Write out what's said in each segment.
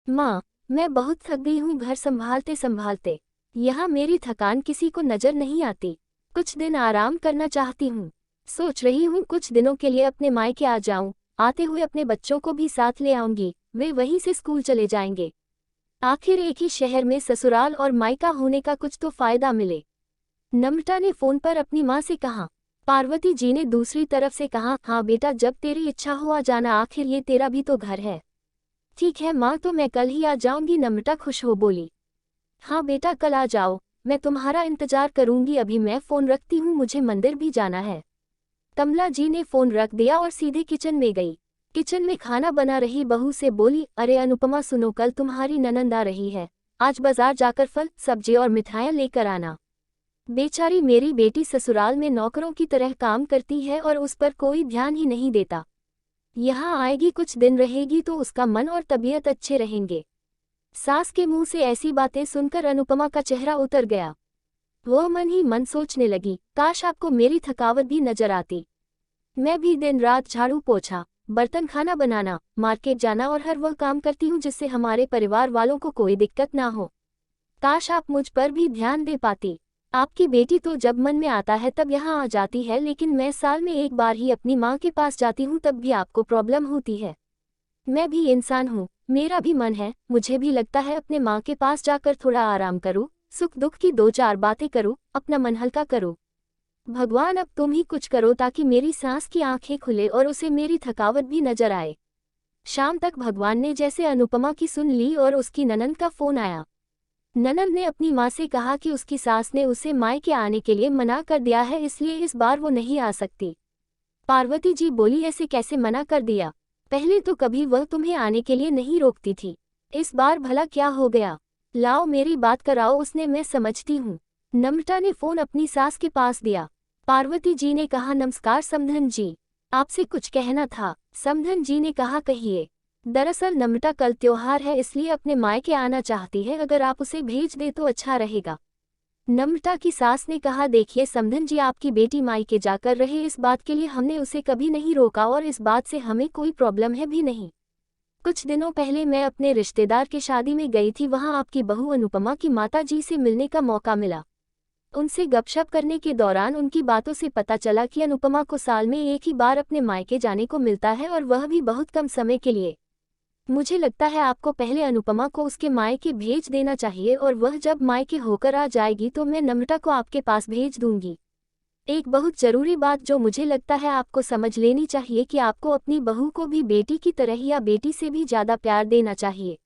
माँ, मैं बहुत थक गई हूँ घर संभालते संभालते। यहाँ मेरी थकान किसी को नजर नहीं आती। कुछ दिन आराम करना चाहती हूँ। सोच रही हूँ कुछ दिनों के लिए अपने मायके आ जाऊँ। आते हुए अपने बच्चों को भी साथ ले आऊंगी, वे वहीं से स्कूल चले जाएंगे। आखिर एक ही शहर में ससुराल और मायका होने का कुछ तो फायदा मिले। नम्रता ने फोन पर अपनी माँ से कहा। पार्वती जी ने दूसरी तरफ से कहा, हाँ बेटा, जब तेरी इच्छा हो आ जाना, आखिर ये तेरा भी तो घर है। ठीक है माँ, तो मैं कल ही आ जाऊंगी, नम्रता खुश हो बोली। हाँ बेटा, कल आ जाओ, मैं तुम्हारा इंतजार करूंगी। अभी मैं फोन रखती हूँ, मुझे मंदिर भी जाना है। कमला जी ने फोन रख दिया और सीधे किचन में गई। किचन में खाना बना रही बहू से बोली, अरे अनुपमा सुनो, कल तुम्हारी ननंद आ रही है। आज बाजार जाकर फल सब्जी और मिठाइयाँ लेकर आना। बेचारी मेरी बेटी ससुराल में नौकरों की तरह काम करती है और उस पर कोई ध्यान ही नहीं देता। यहाँ आएगी, कुछ दिन रहेगी तो उसका मन और तबीयत अच्छे रहेंगे। सास के मुंह से ऐसी बातें सुनकर अनुपमा का चेहरा उतर गया। वह मन ही मन सोचने लगी, काश आपको मेरी थकावट भी नजर आती। मैं भी दिन रात झाड़ू पोछा, बर्तन, खाना बनाना, मार्केट जाना और हर वह काम करती हूँ जिससे हमारे परिवार वालों को कोई दिक्कत ना हो। काश आप मुझ पर भी ध्यान दे पाती। आपकी बेटी तो जब मन में आता है तब यहाँ आ जाती है, लेकिन मैं साल में एक बार ही अपनी माँ के पास जाती हूँ, तब भी आपको प्रॉब्लम होती है। मैं भी इंसान हूँ, मेरा भी मन है, मुझे भी लगता है अपने माँ के पास जाकर थोड़ा आराम करूँ, सुख दुख की दो चार बातें करूँ, अपना मन हल्का करूँ। भगवान, अब तुम ही कुछ करो ताकि मेरी सांस की आंखें खुले और उसे मेरी थकावट भी नजर आए। शाम तक भगवान ने जैसे अनुपमा की सुन ली और उसकी ननंद का फोन आया। ननंद ने अपनी माँ से कहा कि उसकी सास ने उसे मायके आने के लिए मना कर दिया है, इसलिए इस बार वो नहीं आ सकती। पार्वती जी बोली, ऐसे कैसे मना कर दिया? पहले तो कभी वह तुम्हें आने के लिए नहीं रोकती थी, इस बार भला क्या हो गया? लाओ मेरी बात कराओ उसने, मैं समझती हूँ। नम्रता ने फोन अपनी सास के पास दिया। पार्वती जी ने कहा, नमस्कार समधन जी, आपसे कुछ कहना था। समधन जी ने कहा, कहिए। दरअसल नम्रता कल त्योहार है, इसलिए अपने मायके आना चाहती है, अगर आप उसे भेज दे तो अच्छा रहेगा। नम्रता की सास ने कहा, देखिए समधन जी, आपकी बेटी मायके जाकर रहे, इस बात के लिए हमने उसे कभी नहीं रोका और इस बात से हमें कोई प्रॉब्लम है भी नहीं। कुछ दिनों पहले मैं अपने रिश्तेदार की शादी में गई थी, वहां आपकी बहू अनुपमा की माता जी से मिलने का मौका मिला। उनसे गपशप करने के दौरान उनकी बातों से पता चला कि अनुपमा को साल में एक ही बार अपने मायके जाने को मिलता है और वह भी बहुत कम समय के लिए। मुझे लगता है आपको पहले अनुपमा को उसके मायके भेज देना चाहिए और वह जब मायके होकर आ जाएगी तो मैं नम्रता को आपके पास भेज दूंगी। एक बहुत जरूरी बात जो मुझे लगता है आपको समझ लेनी चाहिए कि आपको अपनी बहू को भी बेटी की तरह या बेटी से भी ज्यादा प्यार देना चाहिए।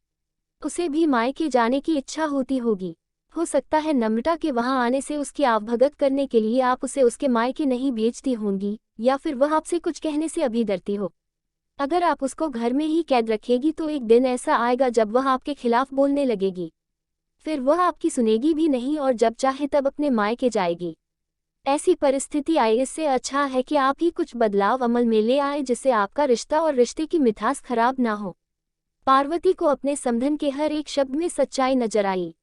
उसे भी मायके जाने की इच्छा होती होगी। हो सकता है नम्रता के वहां आने से उसकी आवभगत करने के लिए आप उसे उसके मायके नहीं भेजती होंगी, या फिर वह आपसे कुछ कहने से अभी डरती हो। अगर आप उसको घर में ही कैद रखेगी तो एक दिन ऐसा आएगा जब वह आपके खिलाफ बोलने लगेगी। फिर वह आपकी सुनेगी भी नहीं और जब चाहे तब अपने मायके जाएगी। ऐसी परिस्थिति आए, इससे अच्छा है कि आप ही कुछ बदलाव अमल में ले आए जिससे आपका रिश्ता और रिश्ते की मिठास खराब ना हो। पार्वती को अपने समधन के हर एक शब्द में सच्चाई नजर आई।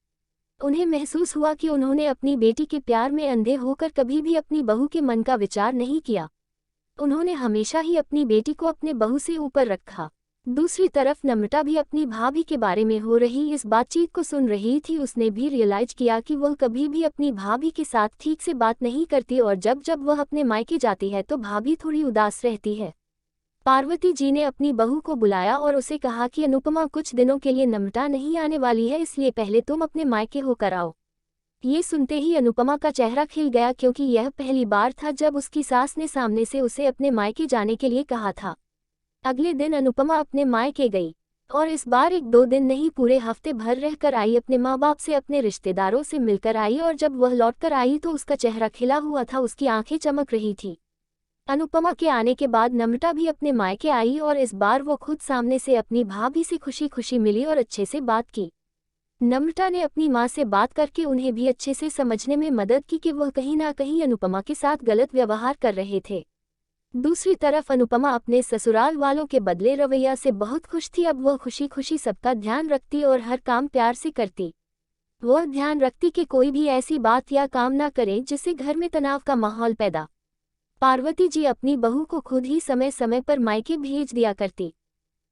उन्हें महसूस हुआ कि उन्होंने अपनी बेटी के प्यार में अंधे होकर कभी भी अपनी बहू के मन का विचार नहीं किया। उन्होंने हमेशा ही अपनी बेटी को अपने बहू से ऊपर रखा। दूसरी तरफ नम्रता भी अपनी भाभी के बारे में हो रही इस बातचीत को सुन रही थी। उसने भी रियलाइज किया कि वह कभी भी अपनी भाभी के साथ ठीक से बात नहीं करती और जब जब वह अपने मायके जाती है तो भाभी थोड़ी उदास रहती है। पार्वती जी ने अपनी बहू को बुलाया और उसे कहा कि अनुपमा कुछ दिनों के लिए नम्रता नहीं आने वाली है, इसलिए पहले तुम अपने मायके होकर आओ। ये सुनते ही अनुपमा का चेहरा खिल गया, क्योंकि यह पहली बार था जब उसकी सास ने सामने से उसे अपने मायके जाने के लिए कहा था। अगले दिन अनुपमा अपने मायके गई और इस बार एक दो दिन नहीं, पूरे हफ्ते भर रहकर आई। अपने माँ बाप से, अपने रिश्तेदारों से मिलकर आई और जब वह लौटकर आई तो उसका चेहरा खिला हुआ था, उसकी आंखें चमक रही थी। अनुपमा के आने के बाद नम्रता भी अपने मायके आई और इस बार वो खुद सामने से अपनी भाभी से खुशी खुशी मिली और अच्छे से बात की। नम्रता ने अपनी माँ से बात करके उन्हें भी अच्छे से समझने में मदद की कि वह कहीं ना कहीं अनुपमा के साथ गलत व्यवहार कर रहे थे। दूसरी तरफ अनुपमा अपने ससुराल वालों के बदले रवैया से बहुत खुश थी। अब वह खुशी खुशी सबका ध्यान रखती और हर काम प्यार से करती। वह ध्यान रखती कि कोई भी ऐसी बात या काम ना करे जिससे घर में तनाव का माहौल पैदा। पार्वती जी अपनी बहू को खुद ही समय समय पर मायके भेज दिया करती।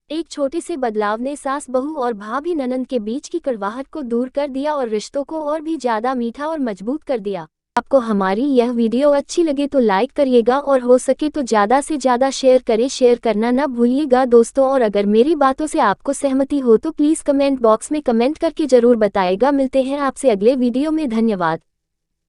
एक छोटे से बदलाव ने सास बहू और भाभी ननंद के बीच की कड़वाहट को दूर कर दिया और रिश्तों को और भी ज्यादा मीठा और मजबूत कर दिया। आपको हमारी यह वीडियो अच्छी लगे तो लाइक करिएगा और हो सके तो ज़्यादा से ज़्यादा शेयर करें। शेयर करना ना भूलिएगा दोस्तों, और अगर मेरी बातों से आपको सहमति हो तो प्लीज़ कमेंट बॉक्स में कमेंट करके ज़रूर बताएगा। मिलते हैं आपसे अगले वीडियो में। धन्यवाद।